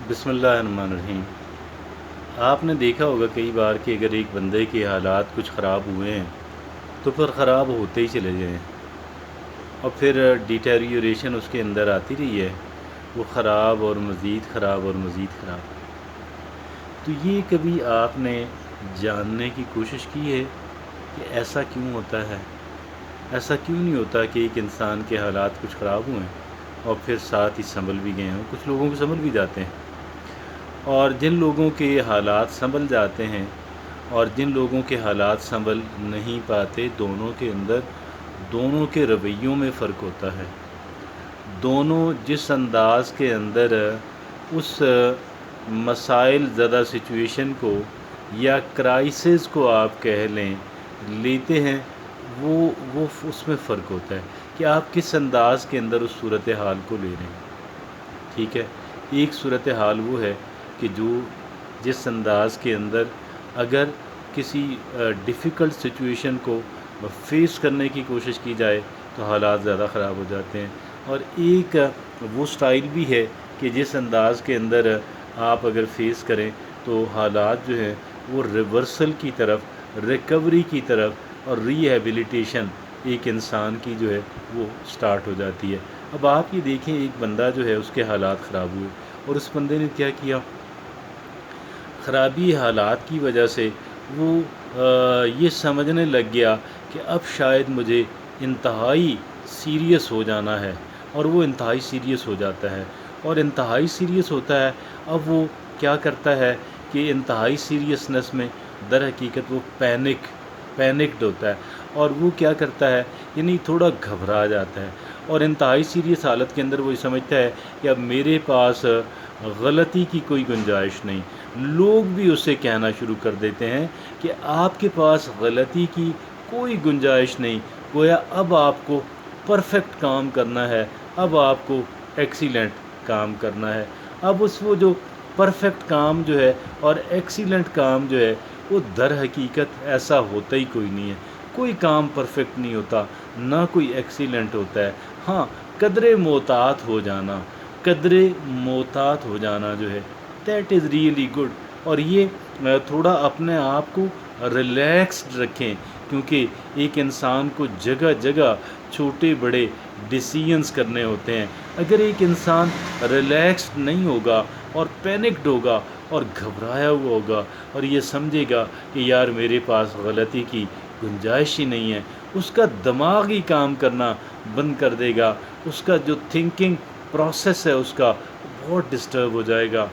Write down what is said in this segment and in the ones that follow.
बिस्मिल्लाहिर्रहमानिर्रहीम। आपने देखा होगा कई बार कि अगर एक बंदे के हालात कुछ ख़राब हुए हैं तो फिर ख़राब होते ही चले जाएं और फिर डिटेरियोरेशन उसके अंदर आती रही है, वो ख़राब और मज़ीद ख़राब और मज़ीद ख़राब। तो ये कभी आपने जानने की कोशिश की है कि ऐसा क्यों होता है? ऐसा क्यों नहीं होता कि एक इंसान के हालात कुछ ख़राब हुए हैं और फिर साथ ही संभल भी गए हों? कुछ लोगों को संभल भी जाते हैं, और जिन लोगों के हालात संभल जाते हैं और जिन लोगों के हालात संभल नहीं पाते, दोनों के अंदर दोनों के रवैयों में फ़र्क होता है। दोनों जिस अंदाज़ के अंदर उस मसाइल ज़दा सिचुएशन को या क्राइसिस को आप कह लें लेते हैं, वो उसमें फ़र्क होता है कि आप किस अंदाज़ के अंदर उस सूरत हाल को ले रहे हैं। ठीक है, एक सूरत हाल वो है कि जिस अंदाज़ के अंदर अगर किसी डिफ़िकल्ट सिचुएशन को फेस करने की कोशिश की जाए तो हालात ज़्यादा ख़राब हो जाते हैं, और एक वो स्टाइल भी है कि जिस अंदाज़ के अंदर आप अगर फेस करें तो हालात जो हैं वो रिवर्सल की तरफ, रिकवरी की तरफ और रिहैबिलिटेशन एक इंसान की जो है वो स्टार्ट हो जाती है। अब आप ये देखें, एक बंदा जो है उसके हालात ख़राब हुए और उस बंदे ने क्या किया, ख़राबी हालात की वजह से वो ये समझने लग गया कि अब शायद मुझे इंतहाई सीरियस हो जाना है, और वो इंतहाई सीरियस हो जाता है। और इंतहाई सीरियस होता है, अब वो क्या करता है कि इंतहाई सीरियसनेस में दर हकीकत वो पैनिक्ड होता है, और वो क्या करता है, यानी थोड़ा घबरा जाता है। और इंतहाई सीरियस हालत के अंदर वो ये समझता है कि अब मेरे पास गलती की कोई गुंजाइश नहीं। लोग भी उससे कहना शुरू कर देते हैं कि आपके पास गलती की कोई गुंजाइश नहीं, गोया अब आपको परफेक्ट काम करना है, अब आपको एक्सीलेंट काम करना है। अब वो जो परफेक्ट काम जो है और एक्सीलेंट काम जो है वो दर हकीकत ऐसा होता ही कोई नहीं है। कोई काम परफेक्ट नहीं होता, ना कोई एक्सीलेंट होता है। हाँ, कदरे मोहतात हो जाना जो है, दैट इज़ रियली गुड। और ये थोड़ा अपने आप को रिलैक्स्ड रखें, क्योंकि एक इंसान को जगह जगह छोटे बड़े डिसीजंस करने होते हैं। अगर एक इंसान रिलैक्स्ड नहीं होगा और पैनिक्ड होगा और घबराया हुआ होगा और ये समझेगा कि यार मेरे पास गलती की गुंजाइश ही नहीं है, उसका दिमाग ही काम करना बंद कर देगा। उसका जो थिंकिंग प्रोसेस है उसका बहुत डिस्टर्ब हो जाएगा,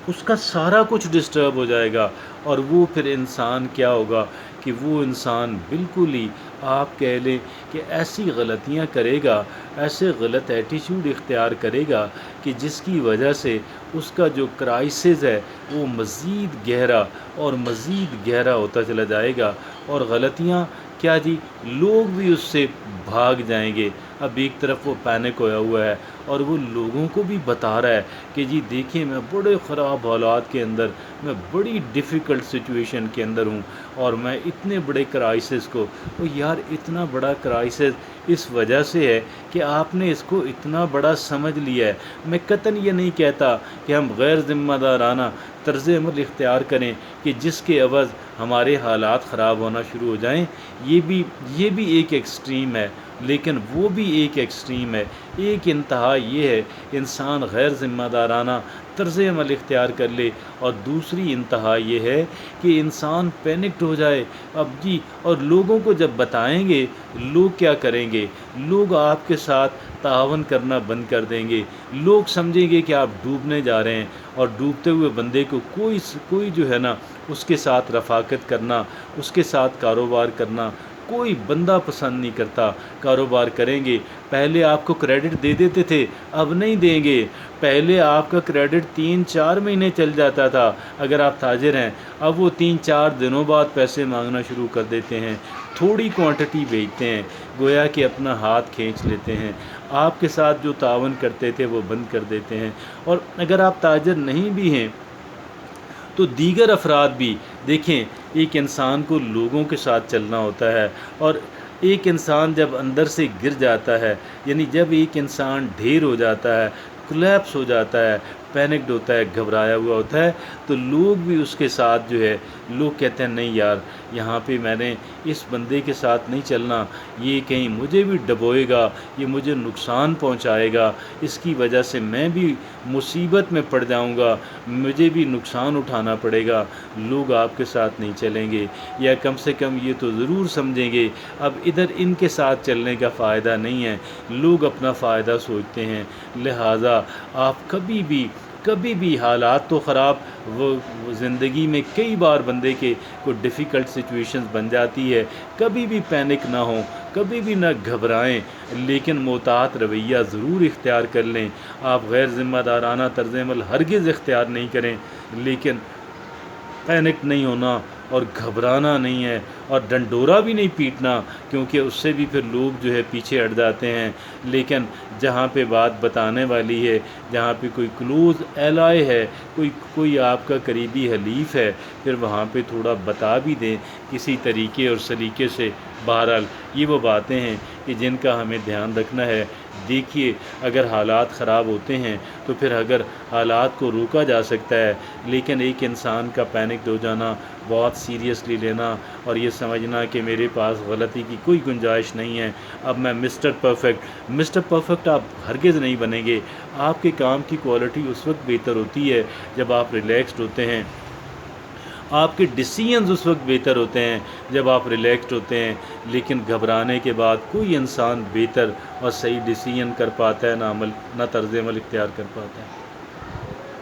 उसका सारा कुछ डिस्टर्ब हो जाएगा। और वो फिर इंसान क्या होगा कि वो इंसान बिल्कुल ही, आप कह लें कि ऐसी गलतियां करेगा, ऐसे गलत एटीट्यूड इख्तियार करेगा कि जिसकी वजह से उसका जो क्राइसिस है वो मज़ीद गहरा और मज़ीद गहरा होता चला जाएगा। और गलतियां क्या जी, लोग भी उससे भाग जाएंगे। अब एक तरफ वो पैनिक होया हुआ है और वो लोगों को भी बता रहा है कि जी देखिए, मैं बड़े ख़राब हालात के अंदर, मैं बड़ी डिफ़िकल्ट सिचुएशन के अंदर हूँ और मैं इतने बड़े क्राइसिस को, तो यार इतना बड़ा क्राइसिस इस वजह से है कि आपने इसको इतना बड़ा समझ लिया है। मैं कतई ये नहीं कहता कि हम गैर ज़िम्मेदाराना तर्ज़ अमल इख्तियार करें कि जिसके अवज़ हमारे हालात ख़राब होना शुरू हो जाएं। ये भी एक एक्सट्रीम है, लेकिन वो भी एक एक्सट्रीम है। एक इंतहा ये है इंसान गैर ज़िम्मेदाराना तर्ज़ अमल इख्तियार कर ले, और दूसरी इंतहा ये है कि इंसान पैनिक्ड हो जाए। अब जी, और लोगों को जब बताएंगे, लोग क्या करेंगे, लोग आपके साथ तावन करना बंद कर देंगे। लोग समझेंगे कि आप डूबने जा रहे हैं, और डूबते हुए बंदे को कोई जो है ना, उसके साथ रफ़ाकत करना, उसके साथ कारोबार करना कोई बंदा पसंद नहीं करता। कारोबार करेंगे, पहले आपको क्रेडिट दे देते थे, अब नहीं देंगे। पहले आपका क्रेडिट 3-4 महीने चल जाता था अगर आप ताजिर हैं, अब वो 3-4 दिनों बाद पैसे मांगना शुरू कर देते हैं। थोड़ी क्वांटिटी बेचते हैं, गोया कि अपना हाथ खींच लेते हैं। आपके साथ जो तावन करते थे वो बंद कर देते हैं। और अगर आप ताजिर नहीं भी हैं तो दीगर अफराद भी देखें, एक इंसान को लोगों के साथ चलना होता है, और एक इंसान जब अंदर से गिर जाता है, यानी जब एक इंसान ढेर हो जाता है, کولیپس ہو جاتا ہے، پینکڈ ہوتا ہے، گھبرایا ہوا ہوتا ہے، تو لوگ بھی اس کے ساتھ جو ہے لوگ کہتے ہیں نہیں یار یہاں پہ میں نے اس بندے کے ساتھ نہیں چلنا، یہ کہیں مجھے بھی ڈبوئے گا، یہ مجھے نقصان پہنچائے گا، اس کی وجہ سے میں بھی مصیبت میں پڑ جاؤں گا، مجھے بھی نقصان اٹھانا پڑے گا، لوگ آپ کے ساتھ نہیں چلیں گے، یا کم سے کم یہ تو ضرور سمجھیں گے اب ادھر ان کے ساتھ چلنے کا فائدہ نہیں ہے، لوگ اپنا فائدہ سوچتے ہیں۔ لہٰذا آپ کبھی بھی حالات تو خراب، وہ زندگی میں کئی بار بندے کے کوئی ڈیفیکلٹ سچویشنز بن جاتی ہے، کبھی بھی پینک نہ ہوں، کبھی بھی نہ گھبرائیں، لیکن محتاط رویہ ضرور اختیار کر لیں۔ آپ غیر ذمہ دارانہ طرز عمل ہرگز اختیار نہیں کریں، لیکن پینک نہیں ہونا اور گھبرانا نہیں ہے، اور ڈنڈورا بھی نہیں پیٹنا، کیونکہ اس سے بھی پھر لوگ جو ہے پیچھے ہٹ جاتے ہیں۔ لیکن جہاں پہ بات بتانے والی ہے، جہاں پہ کوئی کلوز ایلائے ہے، کوئی آپ کا قریبی حلیف ہے، پھر وہاں پہ تھوڑا بتا بھی دیں کسی طریقے اور سلیقے سے۔ بہرحال یہ وہ باتیں ہیں کہ جن کا ہمیں دھیان رکھنا ہے۔ دیکھیے اگر حالات خراب ہوتے ہیں تو پھر اگر حالات کو روکا جا سکتا ہے، لیکن ایک انسان کا پینک ہو جانا، بہت سیریسلی لینا اور یہ سمجھنا کہ میرے پاس غلطی کی کوئی گنجائش نہیں ہے، اب میں مسٹر پرفیکٹ آپ ہرگز نہیں بنیں گے۔ آپ کے کام کی کوالٹی اس وقت بہتر ہوتی ہے جب آپ ریلیکسڈ ہوتے ہیں، آپ کے ڈیسیژنز اس وقت بہتر ہوتے ہیں جب آپ ریلیکسڈ ہوتے ہیں، لیکن گھبرانے کے بعد کوئی انسان بہتر اور صحیح ڈیسیژن کر پاتا ہے نہ طرز عمل اختیار کر پاتا ہے۔